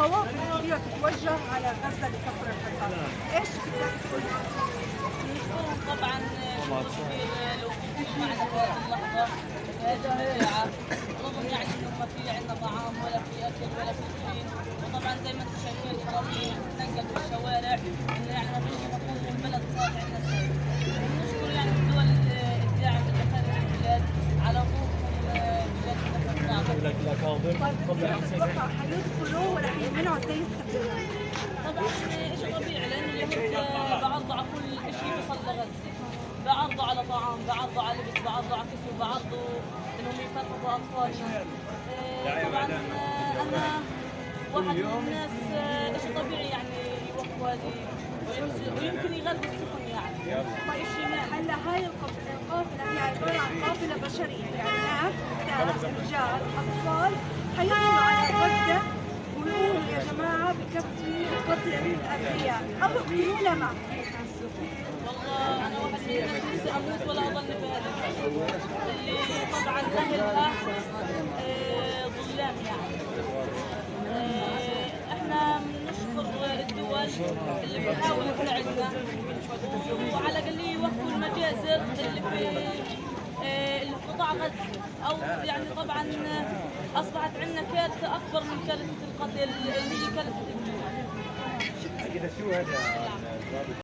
قوافل كبيرة تتوجه على غزة لكسر الحصار، ايش بدك تقول؟ نشكرهم طبعا شكر كبير لوقوفهم معنا في هذه اللحظة في هذه الساعة، رغم يعني انه ما في عندنا طعام ولا في اكل ولا في شيء، وطبعا زي ما انتم شايفين الحرامية بتتنقل في الشوارع، انه يعني ما فيش مفروض والبلد صار عندنا سيف. ونشكر يعني الدول الداعمة اللي خارج البلاد على وقوفهم بجد نحن صعبة. طيب تتوقع حيدخلوا ولا حيمنعوا زي السفينة؟ طبعا شيء طبيعي لان اليهود بعرضوا على كل شيء بيوصل لغزه، بعرضوا على طعام، بعرضوا على لبس، بعرضوا على كسوه، بعرضوا انهم يفرقوا اطفالنا. طبعا انا واحد من الناس شيء طبيعي يعني يوقفوا هذه ويمكن يغذوا السفن يعني. طيب هلا هاي القافلة هي عبارة عن قافلة بشرية، يعني ناس، نساء، رجال، أطفال حيدخلوا على غزة ويقولوا يا جماعة بكفي قتل الأبرياء أو اقتلونا معه. والله انا واحد من الناس نفسي اموت ولا اضل بهذه البلد اللي طبعا اهلها ظلام يعني. احنا بنشكر الدول اللي بتحاول تساعدنا، وعلى الاقل يوقفوا المجازر اللي في قطاع غزه، او يعني طبعا اصبحت عندنا كارثه اكبر من كارثه القتل اللي هي كارثه الجوع.